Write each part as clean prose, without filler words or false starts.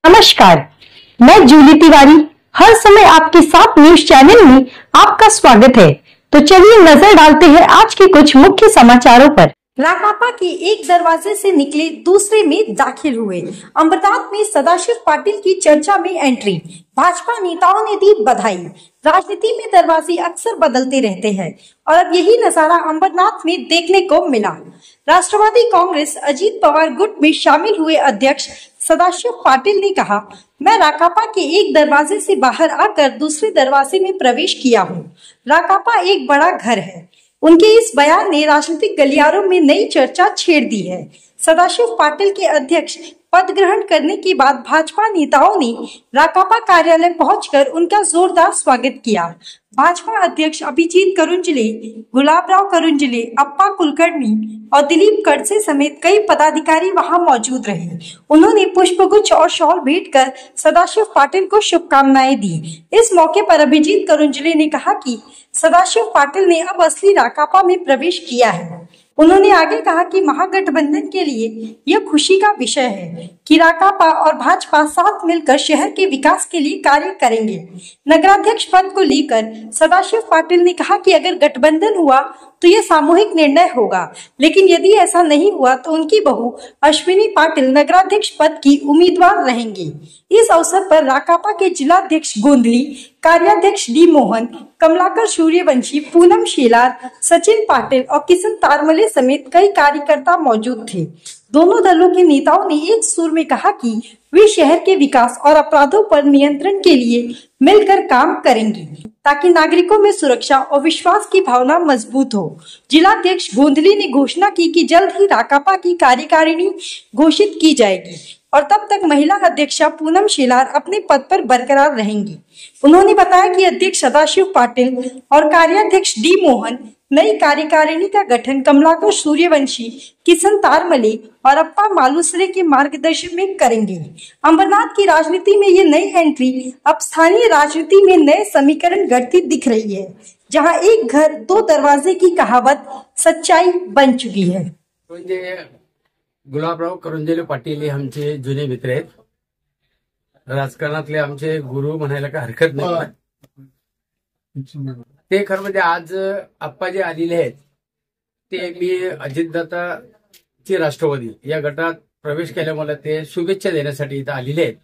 नमस्कार, मैं जूली तिवारी हर समय आपके साथ न्यूज चैनल में आपका स्वागत है। तो चलिए नजर डालते हैं आज के कुछ मुख्य समाचारों पर। राकांपा के एक दरवाजे से निकले दूसरे में दाखिल हुए। अमरनाथ में सदाशिव पाटिल की चर्चा में एंट्री। भाजपा नेताओं ने दी बधाई। राजनीति में दरवाजे अक्सर बदलते रहते हैं और अब यही नजारा अमरनाथ में देखने को मिला। राष्ट्रवादी कांग्रेस अजीत पवार गुट में शामिल हुए अध्यक्ष सदाशिव पाटिल ने कहा, मैं राकांपा के एक दरवाजे से बाहर आकर दूसरे दरवाजे में प्रवेश किया हूँ। राकांपा एक बड़ा घर है। उनके इस बयान ने राजनीतिक गलियारों में नई चर्चा छेड़ दी है। सदाशिव पाटिल के अध्यक्ष पद ग्रहण करने के बाद भाजपा नेताओं ने राकांपा कार्यालय पहुंचकर उनका जोरदार स्वागत किया। भाजपा अध्यक्ष अभिजीत करुंजले, गुलाबराव करुंजले, अप्पा कुलकर्णी और दिलीप कड़से समेत कई पदाधिकारी वहां मौजूद रहे। उन्होंने पुष्पगुच्छ और शॉल भेंट कर सदाशिव पाटिल को शुभकामनाएं दी। इस मौके पर अभिजीत करुंजले ने कहा कि सदाशिव पाटिल ने अब असली राकांपा में प्रवेश किया है। उन्होंने आगे कहा कि महागठबंधन के लिए यह खुशी का विषय है कि राकांपा और भाजपा साथ मिलकर शहर के विकास के लिए कार्य करेंगे। नगराध्यक्ष पद को लेकर सदाशिव पाटिल ने कहा कि अगर गठबंधन हुआ तो यह सामूहिक निर्णय होगा, लेकिन यदि ऐसा नहीं हुआ तो उनकी बहू अश्विनी पाटिल नगराध्यक्ष पद की उम्मीदवार रहेंगी। इस अवसर पर राकांपा के जिलाध्यक्ष गोंधली, कार्याध्यक्ष डी मोहन, कमलाकर सूर्यवंशी, पूनम शेलार, सचिन पाटिल और किशन तारमले समेत कई कार्यकर्ता मौजूद थे। दोनों दलों के नेताओं ने एक सुर में कहा कि वे शहर के विकास और अपराधों पर नियंत्रण के लिए मिलकर काम करेंगे ताकि नागरिकों में सुरक्षा और विश्वास की भावना मजबूत हो। जिलाध्यक्ष गोंधली ने घोषणा की कि जल्द ही राकांपा की कार्यकारिणी घोषित की जाएगी और तब तक महिला अध्यक्षा पूनम शेलार अपने पद पर बरकरार रहेंगी। उन्होंने बताया कि अध्यक्ष सदाशिव पाटिल और कार्याध्यक्ष डी मोहन नई कार्यकारिणी का गठन कमलाकर सूर्यवंशी, किशन तारमले और अप्पा मालुसरे के मार्गदर्शन में करेंगे। अमरनाथ की राजनीति में ये नई एंट्री अब स्थानीय राजनीति में नए समीकरण घटती दिख रही है, जहां एक घर दो दरवाजे की कहावत सच्चाई बन चुकी है। गुलाबराव करुंजले पाटील हे आमचे जुने मित्र आहेत। राजकारणातले आमचे गुरु म्हणायला काय हरकत नाही। ते खरं म्हणजे आज आप्पा जे आलेले आहेत ते मी अजितदादाची राष्ट्रवादी या गटात प्रवेश केल्यामुळे ते शुभेच्छा देण्यासाठी इथं आलेले आहेत।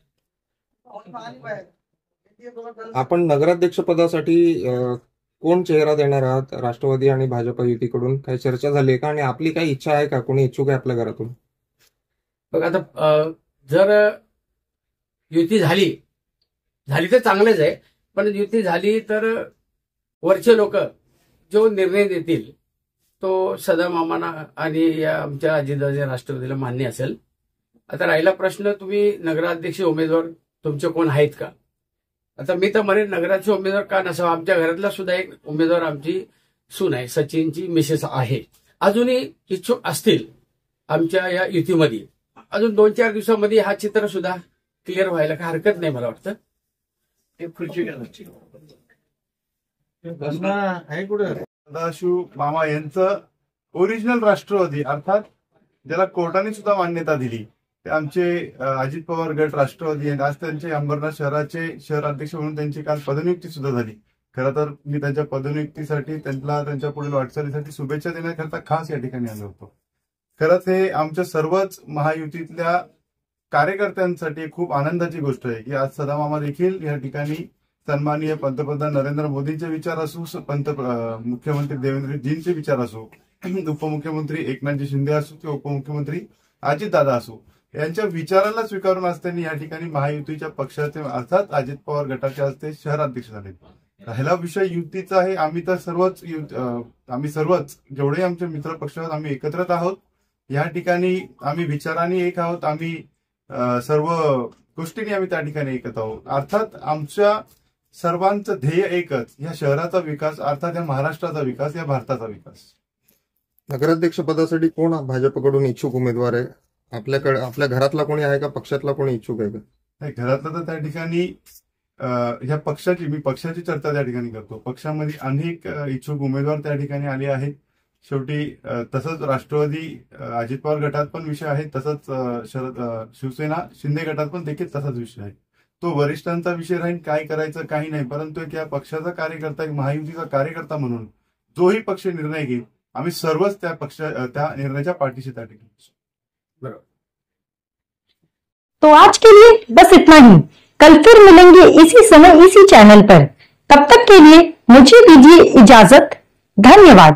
आपण नगराध्यक्ष पदासाठी कोण चेहरा देणार आहात? राष्ट्रवादी आणि भाजप युतीकडून काही चर्चा झाली आहे का आणि आपली काही इच्छा आहे का? कोणी इच्छुक आहे आपल्या घरातून? बघ आता जर युती झाली तर चांगलेच आहे, पण युती झाली तर वरचे लोक जो निर्णय देतील तो सदा मामांना आणि या आमच्या अजितदादा राष्ट्रवादीला मान्य असेल। आता राहिला प्रश्न, तुम्ही नगराध्यक्ष उमेदवार तुमचे कोण आहेत का? आता मी तर म्हणेन नगराध्यक्ष उमेदवार का नसावा। आमच्या घरातला सुद्धा एक उमेदवार आमची सून आहे, सचिनची मिसेस आहे। अजूनही इच्छुक असतील आमच्या या युतीमध्ये। अजून 2-4 दिवसांमध्ये हा चित्र सुद्धा क्लिअर व्हायला काही हरकत नाही मला वाटतं। सदाशिव मामा यांचं ओरिजिनल राष्ट्रवादी अर्थात ज्याला कोर्टाने सुद्धा मान्यता दिली ते आमचे अजित पवार गट राष्ट्रवादी आहेत। आज त्यांचे अंबरनाथ शहराचे शहर अध्यक्ष म्हणून त्यांची काल पदनियुक्ती सुद्धा झाली। खरं तर मी त्यांच्या पदनियुक्तीसाठी त्यांच्या पुढील वाटचालीसाठी शुभेच्छा देण्याकरता खास या ठिकाणी आलो होतो। खरंच हे आमच्या सर्वच महायुतीतल्या कार्यकर्त्यांसाठी खूप आनंदाची गोष्ट आहे की आज सदामामा देखील या ठिकाणी सन्माननीय पंतप्रधान नरेंद्र मोदींचे विचार असो, मुख्यमंत्री देवेंद्रजींचे विचार असो, उपमुख्यमंत्री एकनाथजी शिंदे असो किंवा उपमुख्यमंत्री अजितदादा असो, यांच्या विचारांना स्वीकारून आज त्यांनी या ठिकाणी महायुतीच्या पक्षाचे अर्थात अजित पवार गटाचे आज ते शहराध्यक्ष झाले। राहिला विषय युतीचा आहे। आम्ही सर्वच जेवढे आमचे मित्र पक्ष आहोत आम्ही एकत्रच आहोत। या ठिकाणी आम्ही विचारांनी एक आहोत, आम्ही सर्व गोष्टींनी आम्ही त्या ठिकाणी एकत्र आहोत। अर्थात आमच्या सर्वांचं ध्येय एकच, या शहराचा विकास, अर्थात या महाराष्ट्राचा विकास, या भारताचा विकास। नगराध्यक्ष पदासाठी कोण भाजपकडून इच्छुक उमेदवार आहे? आपल्या घरातला कोणी आहे का? पक्षातला कोणी इच्छुक आहे का? नाही, घरातला तर त्या ठिकाणी ह्या पक्षाची चर्चा त्या ठिकाणी करतो। पक्षामध्ये अनेक इच्छुक उमेदवार त्या ठिकाणी आले आहेत। शेवटी तसंच राष्ट्रवादी अजित पवार गटात पण विषय आहे, तसंच शिवसेना शिंदे गटात पण देखील तसाच विषय आहे. तो वरिष्ठांचा विषय राहील, काय करायचं काही नाही. परंतु एक या पक्षाचा कार्यकर्ता, एक महायुतीचा कार्यकर्ता म्हणून जोही पक्ष निर्णय घेईल, आम्ही सर्वच त्या निर्णयाच्या पाठीशी ठाकू. बरोबर. तो आज के लिए बस इतना ही. कल फिर मिलेंगे इसी समय इसी चैनल पर. तब तक के लिए मुझे दीजिए इजाजत. धन्यवाद.